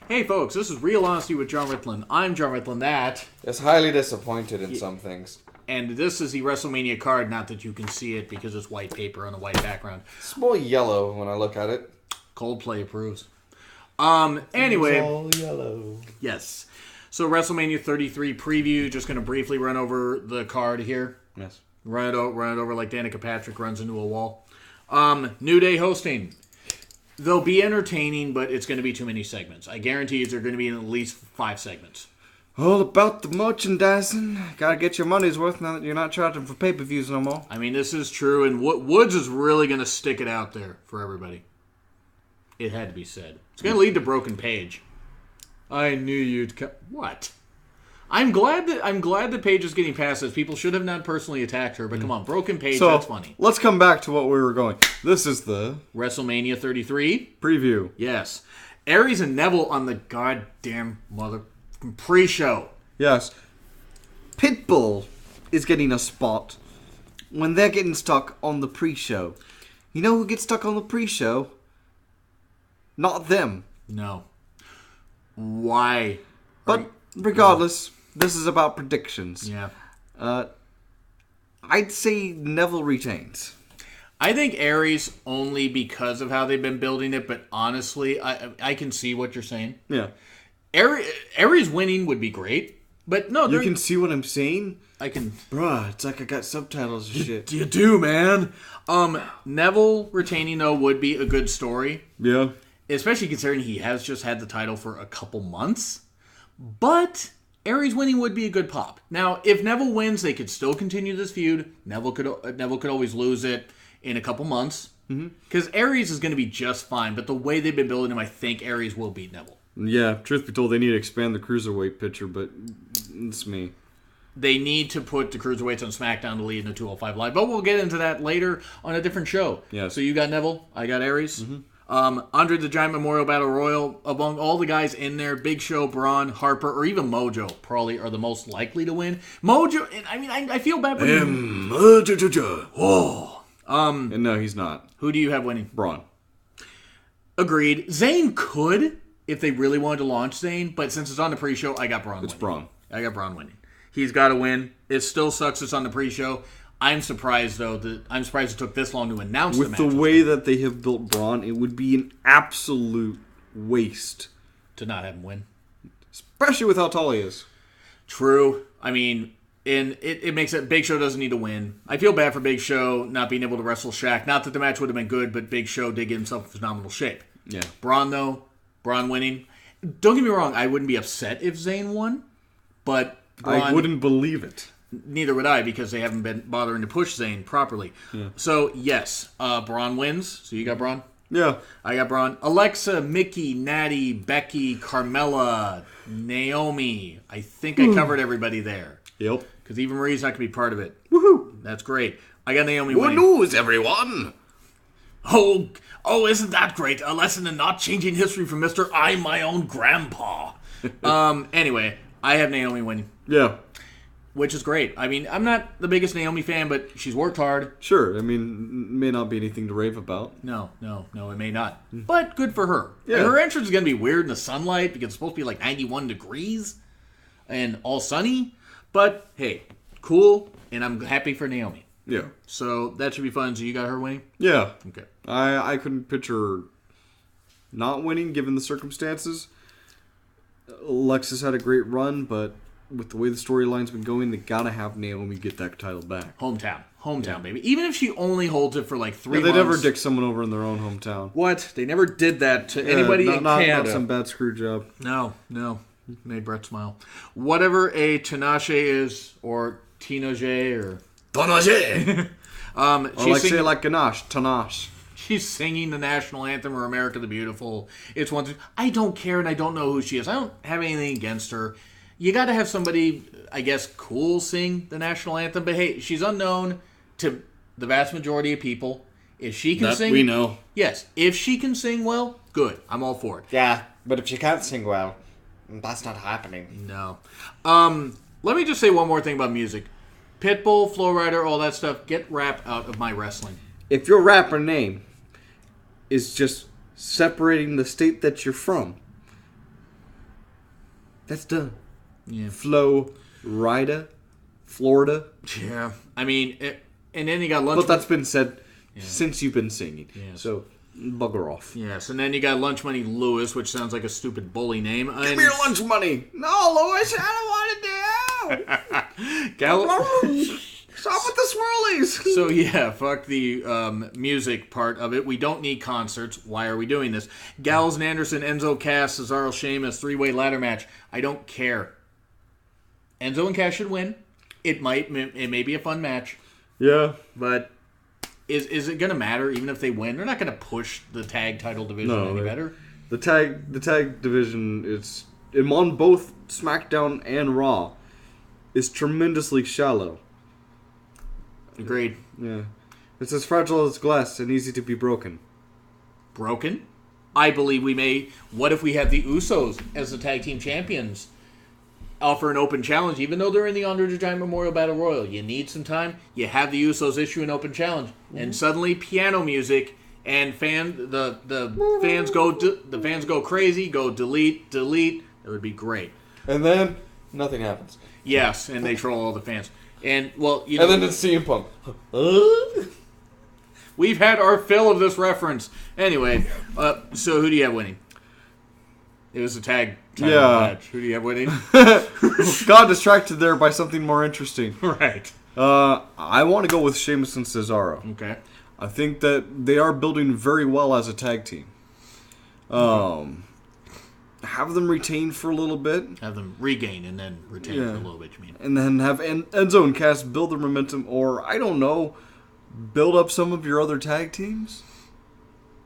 Hey folks, this is Real Honesty with John Ritland. I'm John Ritland, that. Is highly disappointed in some things. And this is the Wrestlemania card, not that you can see it because it's white paper on a white background. It's more yellow when I look at it. Coldplay approves. Anyway. It's all yellow. Yes. So WrestleMania 33 preview, just going to briefly run over the card here. Yes. Run it over like Danica Patrick runs into a wall. New Day hosting. They'll be entertaining, but it's going to be too many segments. I guarantee you they're going to be in at least 5 segments. All about the merchandising. Gotta get your money's worth now that you're not charging for pay-per-views no more. I mean, this is true, and Woods is really going to stick it out there for everybody. It had to be said. It's going to lead to Broken Page. I knew you'd what? I'm glad that Paige is getting past this. People should have not personally attacked her, but come on, Broken Page, that's funny. Let's come back to what we were going. This is the WrestleMania 33 preview. Yes. Aries and Neville on the goddamn mother pre-show. Yes. Pitbull is getting a spot when they're getting stuck on the pre-show. You know who gets stuck on the pre-show? Not them. No. Why? But regardless, this is about predictions. Yeah. I'd say Neville retains. I think Aries only because of how they've been building it, but honestly, I can see what you're saying. Yeah. Aries winning would be great, but no. You can see what I'm saying? I can. Bruh, it's like I got subtitles and shit. You do, man. Neville retaining, though, would be a good story. Yeah. Especially considering he has just had the title for a couple months. But Aries winning would be a good pop. Now, if Neville wins, they could still continue this feud. Neville could always lose it in a couple months. Because Aries is going to be just fine. But the way they've been building him, I think Aries will beat Neville. Yeah, truth be told, they need to expand the cruiserweight picture, but it's me. They need to put the cruiserweights on SmackDown to lead in the 205 Live. But we'll get into that later on a different show. Yes. So you got Neville, I got Aries. Andre the Giant Memorial Battle Royal, among all the guys in there, Big Show, Braun, Harper, or even Mojo probably are the most likely to win. Mojo, I mean, I feel bad for him. Oh. And no, he's not. Who do you have winning? Braun. Agreed. Zayn could, if they really wanted to launch Zayn, but since it's on the pre-show, I got Braun winning. It's Braun. I got Braun winning. He's got to win. It still sucks it's on the pre-show. I'm surprised, though, it took this long to announce the match. With the way that they have built Braun, it would be an absolute waste. To not have him win. Especially with how tall he is. True. I mean, it makes it... Big Show doesn't need to win. I feel bad for Big Show not being able to wrestle Shaq. Not that the match would have been good, but Big Show did get himself in phenomenal shape. Yeah. Braun, though. Braun winning. Don't get me wrong. I wouldn't be upset if Zayn won, but Braun... I wouldn't believe it. Neither would I, because they haven't been bothering to push Zayn properly. Yeah. So, yes, Braun wins. So you got Braun? Yeah. I got Braun. Alexa, Mickey, Natty, Becky, Carmella, Naomi. I think I covered everybody there. Yep. Because Eva Marie's not going to be part of it. Woohoo! That's great. I got Naomi Good winning. news, everyone! Oh, isn't that great? A lesson in not changing history from Mr. I'm my own grandpa. Anyway, I have Naomi winning. Yeah. Which is great. I mean, I'm not the biggest Naomi fan, but she's worked hard. Sure. I mean, may not be anything to rave about. No, it may not. But good for her. Yeah. And her entrance is going to be weird in the sunlight because it's supposed to be like 91 degrees and all sunny. But, hey, cool, and I'm happy for Naomi. Yeah. So that should be fun. So you got her winning? Yeah. Okay. I couldn't picture her not winning given the circumstances. Alexis had a great run, but with the way the storyline's been going, they gotta have Naomi get that title back. Hometown, baby. Even if she only holds it for like 3 months. They never dick someone over in their own hometown. What? They never did that to anybody in Canada. Not some bad screw job. No. Made Brett smile. Whatever a Tinashe is, or Tinashe, or... Tinashe! Say it like Ganache. Tanache. She's singing the national anthem or America the Beautiful. It's one thing. I don't care and I don't know who she is. I don't have anything against her. You got to have somebody, I guess, cool sing the national anthem. But hey, she's unknown to the vast majority of people. If she can sing... we know. Yes. If she can sing well, good. I'm all for it. Yeah, but if she can't sing well, that's not happening. No. Let me just say one more thing about music. Pitbull, Flow Rider, all that stuff, get rap out of my wrestling. If your rapper name is just separating the state that you're from, That's done. Yeah. Florida. Yeah. I mean, and then you got lunch. But that's been said since you've been singing. Yes. So, bugger off. Yes, and then you got Lunch Money Lewis, which sounds like a stupid bully name. Give me your lunch money. No, Louis, I don't want it now. Stop with the swirlies. So yeah, fuck the music part of it. We don't need concerts. Why are we doing this? Gallows and Anderson, Enzo, Cass, Cesaro, Sheamus, 3-way ladder match. I don't care. Enzo and Cass should win. It may be a fun match. Yeah. But is it going to matter even if they win? They're not going to push the tag title division any better. The tag division is on both SmackDown and Raw is tremendously shallow. Agreed. Yeah. It's as fragile as glass and easy to be broken. Broken? I believe we may. What if we have the Usos as the tag team champions? Offer an open challenge, even though they're in the Andre the Giant Memorial Battle Royal. You need some time. You have the Usos issue an open challenge, and suddenly piano music and the fans go crazy. Go delete. That would be great. And then nothing happens. Yes, and they troll all the fans. And well, And then it's CM Punk. We've had our fill of this reference. Anyway, so who do you have winning? It was a tag match. Who do you have winning? Got distracted there by something more interesting. Right. I want to go with Sheamus and Cesaro. Okay. I think that they are building very well as a tag team. Have them retain for a little bit. Have them regain and then retain for a little bit, you mean. And then have Enzo and Cass build their momentum, or, I don't know, build up some of your other tag teams.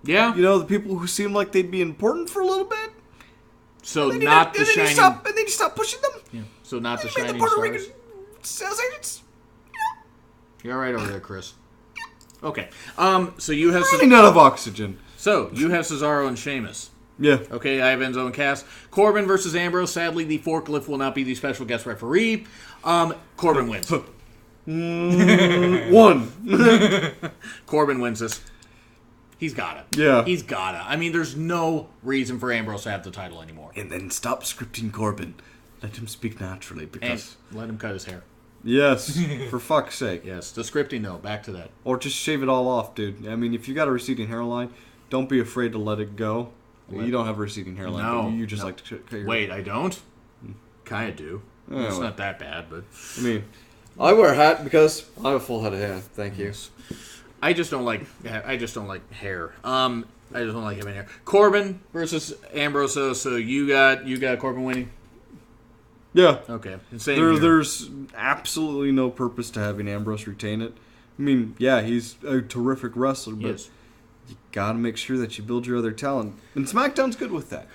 Yeah. You know, the people who seem like they'd be important for a little bit. So not the shining... And then you stop pushing them. Yeah. So not the And you make shining the Puerto stars. Rican sales agents. You're all right over there, Chris. Okay. So you have... Running out of oxygen. So, you have Cesaro and Sheamus. Yeah. Okay, I have Enzo and Cass. Corbin versus Ambrose. Sadly, the forklift will not be the special guest referee. Corbin wins. One. Corbin wins this. He's got it. Yeah. He's got it. I mean, there's no reason for Ambrose to have the title anymore. And then stop scripting Corbin. Let him speak naturally, because... And let him cut his hair. Yes, for fuck's sake. Yes, the scripting, though. Back to that. Or just shave it all off, dude. I mean, if you got a receding hairline, don't be afraid to let it go. You don't have a receding hairline. No. But you just like to cut your... Wait, I don't? Kind of do. Yeah, It's well. not that bad, but... I mean... I wear a hat because I have a full head of hair. Thank you. I just don't like hair. I just don't like having hair. Corbin versus Ambrose. So you got Corbin winning. Yeah. Okay. Same here. There's absolutely no purpose to having Ambrose retain it. I mean, yeah, he's a terrific wrestler, but Yes. you gotta make sure that you build your other talent. And SmackDown's good with that.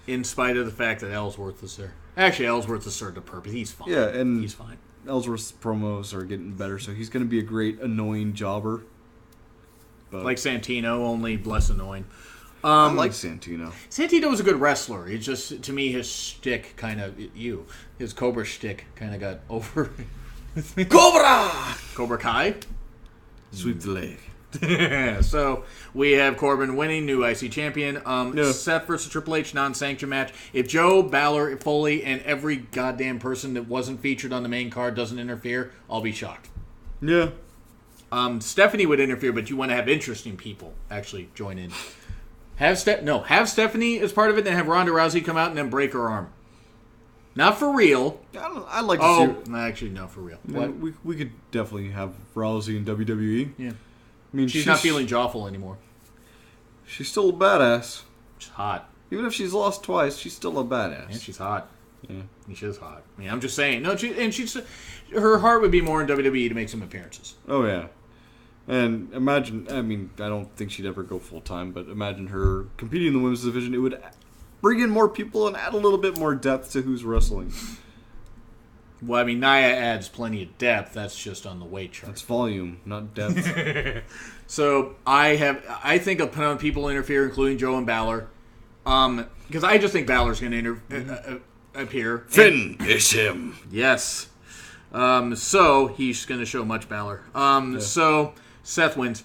In spite of the fact that Ellsworth is there. Actually, Ellsworth has served a purpose. He's fine. Yeah, and he's fine. Ellsworth's promos are getting better, so he's gonna be a great annoying jobber. But Like Santino, only less annoying. I like Santino. Santino was a good wrestler. It's just, to me, his shtick kind of... His Cobra shtick kind of got over... Cobra! Cobra Kai? Sweep the leg. So, we have Corbin winning, new IC champion. Yeah. Seth versus Triple H, non-sanctioned match. If Joe, Balor, Foley, and every goddamn person that wasn't featured on the main card doesn't interfere, I'll be shocked. Yeah. Stephanie would interfere, but you want to have interesting people actually join in. Have Stephanie as part of it, then have Ronda Rousey come out and then break her arm. Not for real. I'd like to see... Actually, no, for real. What? We could definitely have Rousey in WWE. Yeah. I mean, She's not feeling jawful anymore. She's still a badass. She's hot. Even if she's lost twice, she's still a badass. Yeah, she's hot. Yeah. She's hot. I mean, I'm just saying. No, her heart would be more in WWE to make some appearances. Oh, yeah. And imagine, I mean, I don't think she'd ever go full-time, but imagine her competing in the women's division. It would bring in more people and add a little bit more depth to who's wrestling. Well, I mean, Nia adds plenty of depth. That's just on the weight chart. That's volume, not depth. So I think a ton of people interfere, including Joe and Balor, because I just think Balor's going to appear. Finish him. Yes. So he's going to show much Balor. So Seth wins.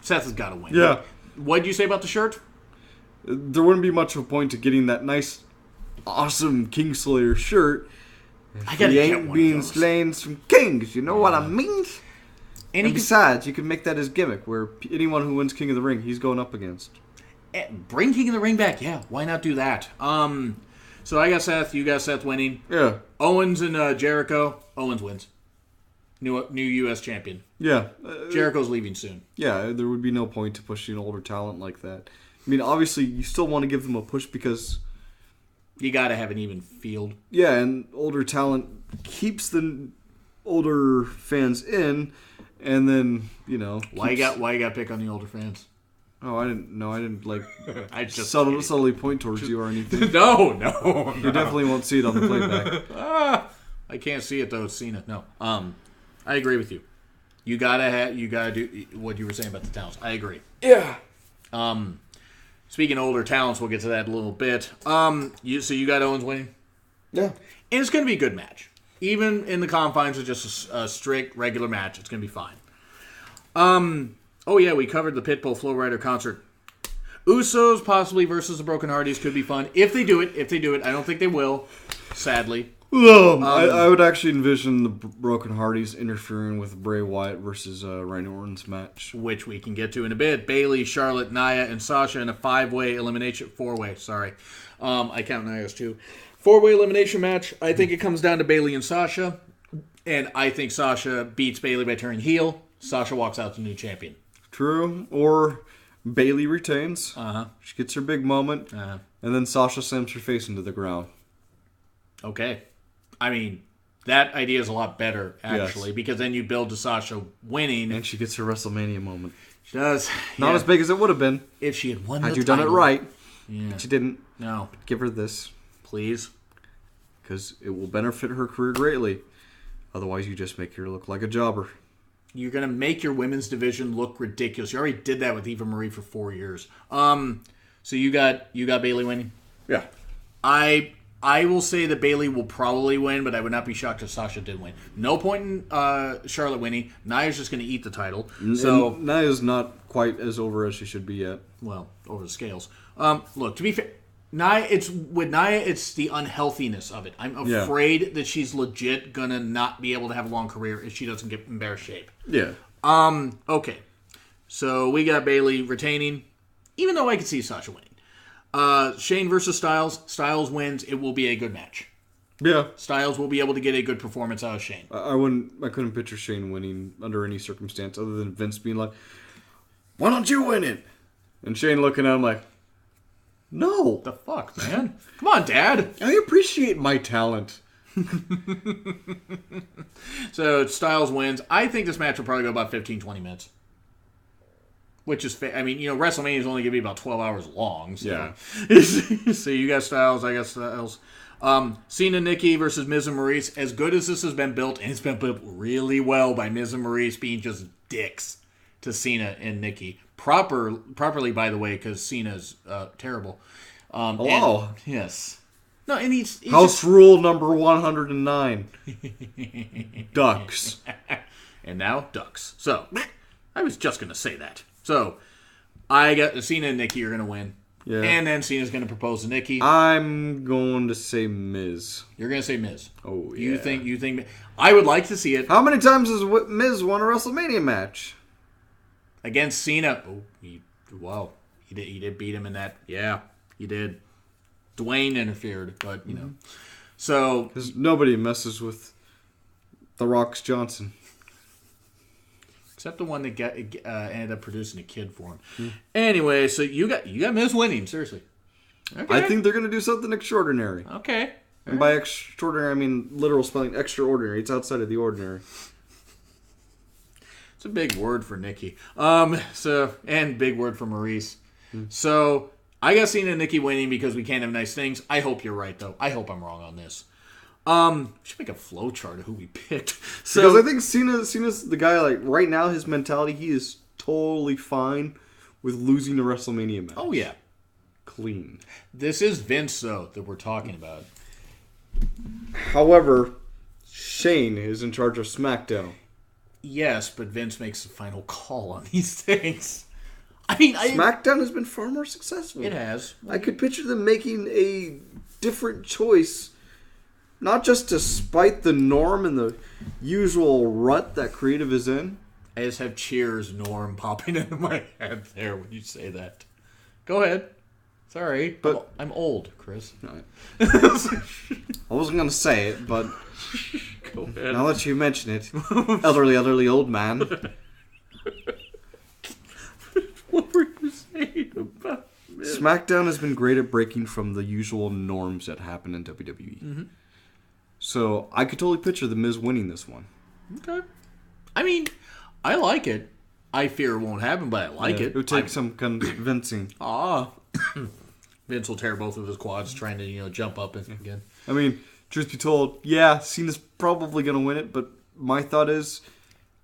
Seth has got to win. Yeah. What did you say about the shirt? There wouldn't be much of a point to getting that nice awesome Kingslayer shirt. I gotta He get ain't one being of those. slain some kings. You know what I mean? And And besides, you can make that his gimmick, where anyone who wins King of the Ring, he's going up against. bring King of the Ring back. Yeah, why not do that? So I got Seth. You got Seth winning. Yeah. Owens and Jericho. Owens wins. New U.S. champion. Yeah. Jericho's leaving soon. Yeah, there would be no point to pushing older talent like that. I mean, obviously, you still want to give them a push because... You got to have an even field. Yeah, and older talent keeps the older fans in, and then, Why you got to pick on the older fans? Oh, I didn't like I just subtly point towards you or anything. No. You definitely won't see it on the playback. I can't see it though. It's Cena. No. I agree with you. You gotta do what you were saying about the talents. I agree. Yeah. Speaking of older talents, we'll get to that in a little bit. You got Owens winning? Yeah. And it's going to be a good match. Even in the confines of just a strict, regular match, it's going to be fine. We covered the Pitbull Flow Rider concert. Usos possibly versus the Broken Hardys could be fun. If they do it. I don't think they will, sadly. I would actually envision the Broken Hardys interfering with Bray Wyatt versus Randy Orton's match. Which we can get to in a bit. Bayley, Charlotte, Nia, and Sasha in a four-way, sorry. I count Nia as two. Four-way elimination match. I think it comes down to Bayley and Sasha. And I think Sasha beats Bayley by turning heel. Sasha walks out the new champion. True. Or Bayley retains. Uh-huh. She gets her big moment. Uh-huh. And then Sasha slams her face into the ground. Okay. I mean, that idea is a lot better, actually, because then you build to Sasha winning. And she gets her WrestleMania moment. She does. Not as big as it would have been. If she had won the Had you title. done it right. Yeah. But you didn't. No. Give her this. Please. Because it will benefit her career greatly. Otherwise, you just make her look like a jobber. You're going to make your women's division look ridiculous. You already did that with Eva Marie for 4 years. So you got Bayley winning? Yeah. I will say that Bayley will probably win, but I would not be shocked if Sasha did win. No point in Charlotte winning. Nia's just going to eat the title. So Nia's not quite as over as she should be yet. Well, over the scales. Look, to be fair, Nia, it's the unhealthiness of it. I'm afraid that she's legit going to not be able to have a long career if she doesn't get in better shape. Yeah. Okay. So we got Bayley retaining, even though I could see Sasha winning. Shane versus Styles. Styles wins. It will be a good match. Yeah. Styles will be able to get a good performance out of Shane. I couldn't picture Shane winning under any circumstance other than Vince being like, "Why don't you win it?" And Shane looking at him like, "No. The fuck, man? Come on, Dad." I appreciate my talent." So Styles wins. I think this match will probably go about 15-20 minutes. Which is, WrestleMania is only going to be about 12 hours long. So. Yeah. So you got Styles, I got Styles. Cena, Nikki versus Miz and Maurice. As good as this has been built, and it's been built really well by Miz and Maurice being just dicks to Cena and Nikki. Properly, by the way, because Cena's terrible. Hello. Yes. No, and he's House rule number 109. Ducks. And now ducks. So, I was just going to say that. So, I got Cena and Nikki are going to win. Yeah. And then Cena's going to propose to Nikki. I'm going to say Miz. You're going to say Miz. Oh, yeah. You think I would like to see it. How many times has Miz won a WrestleMania match? Against Cena. Oh, he did beat him in that. Yeah, he did. Dwayne interfered, but, So. Because nobody messes with The Rock's Johnson. Except the one that ended up producing a kid for him. Anyway, so you got Miz winning, seriously. Okay. I think they're going to do something extraordinary. Okay. And by extraordinary, I mean literal spelling extraordinary. It's outside of the ordinary. It's a big word for Nikki. And big word for Maurice. So, I got Cena and Nikki winning because we can't have nice things. I hope you're right, though. I hope I'm wrong on this. We should make a flow chart of who we picked. So, because I think Cena's the guy, like, right now, his mentality, he is totally fine with losing a WrestleMania match. Oh, yeah. Clean. This is Vince, though, that we're talking about. However, Shane is in charge of SmackDown. Yes, but Vince makes the final call on these things. I mean, SmackDown has been far more successful. It has. I could picture them making a different choice. Not just to spite the norm and the usual rut that creative is in. I just have Cheers Norm popping into my head there when you say that. Go ahead. Sorry, But I'm old, Chris. I wasn't going to say it, but Go ahead. now that you mention it, elderly old man. What were you saying about Miz? SmackDown has been great at breaking from the usual norms that happen in WWE. Mm-hmm. So I could totally picture The Miz winning this one. Okay. I mean, I like it. I fear it won't happen, but I like it. It would take some convincing. Vince will tear both of his quads trying to, jump up again. I mean, truth be told, yeah, Cena's probably going to win it, but my thought is,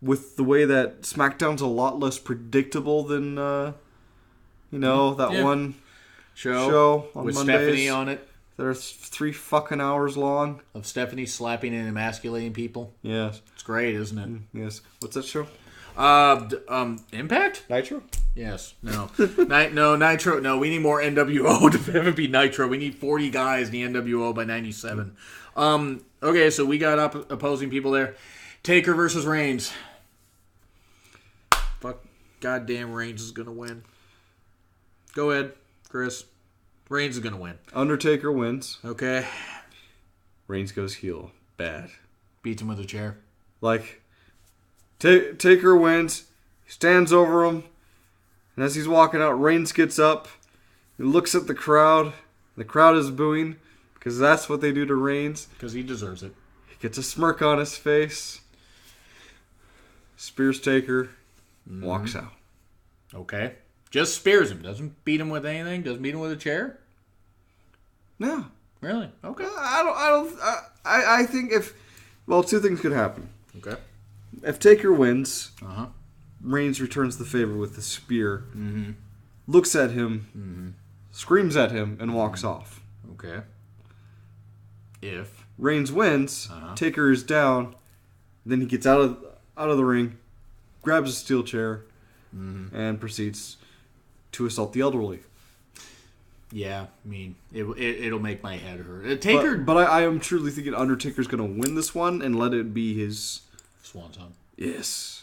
with the way that SmackDown's a lot less predictable than, that one show on with Mondays. Stephanie on it. They're 3 fucking hours long. Of Stephanie slapping and emasculating people. Yes. It's great, isn't it? Yes. What's that show? Impact? Nitro? Yes. No. No, Nitro. No, we need more NWO to have it be Nitro. We need 40 guys in the NWO by 97. Okay, so we got opposing people there. Taker versus Reigns. Fuck. Goddamn Reigns is going to win. Go ahead, Chris. Reigns is going to win. Undertaker wins. Okay. Reigns goes heel. Bad. Beats him with a chair. Like, Taker wins. He stands over him. And as he's walking out, Reigns gets up. He looks at the crowd. The crowd is booing because that's what they do to Reigns. Because he deserves it. He gets a smirk on his face. Spears Taker. Walks out. Okay. Just spears him. Doesn't beat him with anything. Doesn't beat him with a chair. No. Really? Okay. I think if... Well, two things could happen. Okay. If Taker wins, Uh-huh. Reigns returns the favor with the spear, looks at him, screams at him, and walks off. Okay. If Reigns wins, Taker is down, then he gets out of the ring, grabs a steel chair, and proceeds to assault the elderly. Yeah, I mean, it'll make my head hurt. Taker, But I am truly thinking Undertaker's going to win this one and let it be his... Swan song. Yes.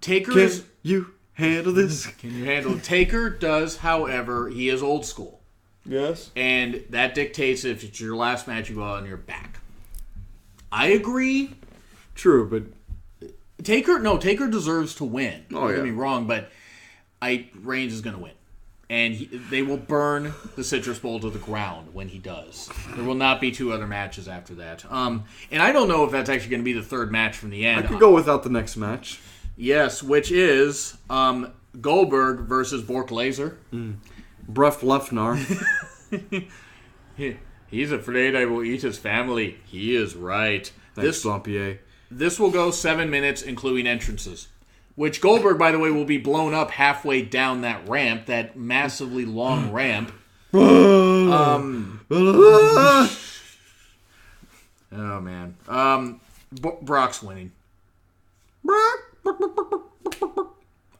Taker Can is... you handle this? Can you handle it? Taker does, however, he is old school. Yes. And that dictates if it's your last match, you go out on your back. I agree. True, but... Taker deserves to win. Oh, Don't yeah. get me wrong, but Reigns is going to win. And they will burn the Citrus Bowl to the ground when he does. There will not be two other matches after that. And I don't know if that's actually going to be the third match from the end. I could go without the next match. Yes, which is Goldberg versus Bork Laser. Bruff Lefnar. He's afraid I will eat his family. He is right. Thanks, Blampier. This will go 7 minutes, including entrances. Which Goldberg, by the way, will be blown up halfway down that ramp, that massively long ramp. Oh, man. Brock's winning.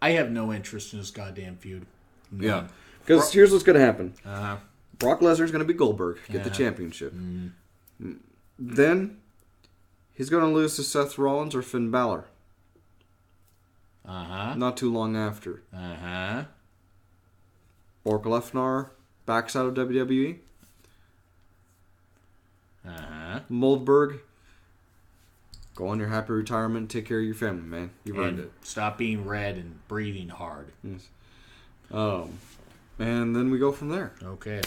I have no interest in this goddamn feud. None. Yeah. Because here's what's going to happen. Uh-huh. Brock Lesnar's going to be Goldberg, get the championship. Then he's going to lose to Seth Rollins or Finn Balor. Uh-huh. Not too long after. Uh-huh. Bork Lesnar backs out of WWE. Uh-huh. Moldberg, go on your happy retirement. Take care of your family, man. You've earned And it. stop being red and breathing hard. Yes. And then we go from there. Okay.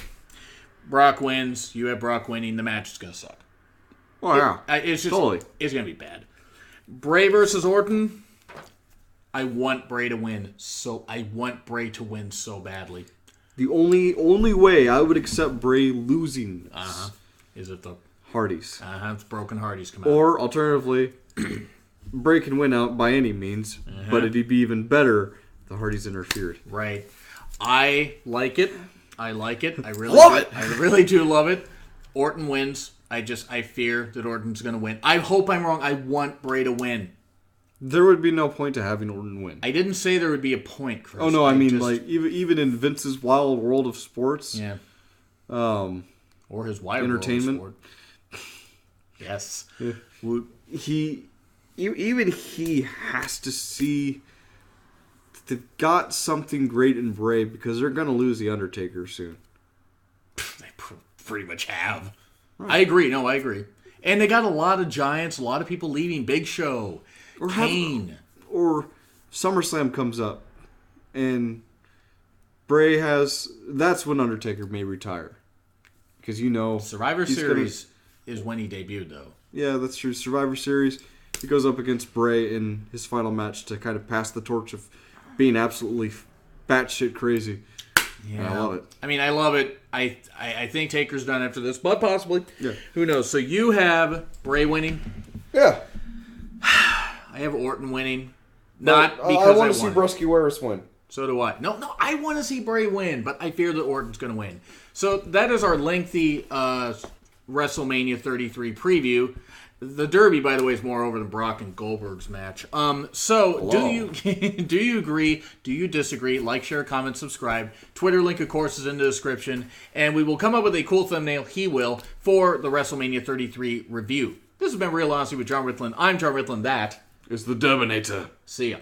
Brock wins. You have Brock winning. The match is going to suck. Oh, yeah. It's just, Totally. It's going to be bad. Bray versus Orton. I want Bray to win. I want Bray to win so badly. The only way I would accept Bray losing Is it the Hardys. it's broken Hardys come out. Or, alternatively, Bray can win out by any means, but it'd be even better if the Hardys interfered. Right. I like it. I really Love it! I really do love it. Orton wins. I fear that Orton's going to win. I hope I'm wrong. I want Bray to win. There would be no point to having Orton win. I didn't say there would be a point, Chris. Oh, no, I mean, like, even in Vince's wild world of sports, Yeah. Or his wide entertainment. world of sport. Yes. Yeah. Even he has to see that they've got something great in Bray because they're going to lose The Undertaker soon. They pretty much have. Right. I agree. No, I agree. And they got a lot of giants, a lot of people leaving. Big Show, or Kane. Or SummerSlam comes up and Bray has... That's when Undertaker may retire. Because Survivor Series is when he debuted, though. Yeah, that's true. Survivor Series, he goes up against Bray in his final match to kind of pass the torch of being absolutely batshit crazy. Yeah, and I love it. I mean, I love it. I think Taker's done after this, but possibly. Yeah. Who knows? So you have Bray winning. Yeah. I have Orton winning. Not because I want to see Brusky Waris win. So do I. No, I want to see Bray win, but I fear that Orton's going to win. So that is our lengthy WrestleMania 33 preview. The Derby, by the way, is more over than Brock and Goldberg's match. So do you agree? Do you disagree? Like, share, comment, subscribe. Twitter link, of course, is in the description. And we will come up with a cool thumbnail, he will, for the WrestleMania 33 review. This has been Real Honesty with John Ritland. I'm John Ritland. That is the Derbinator. See ya.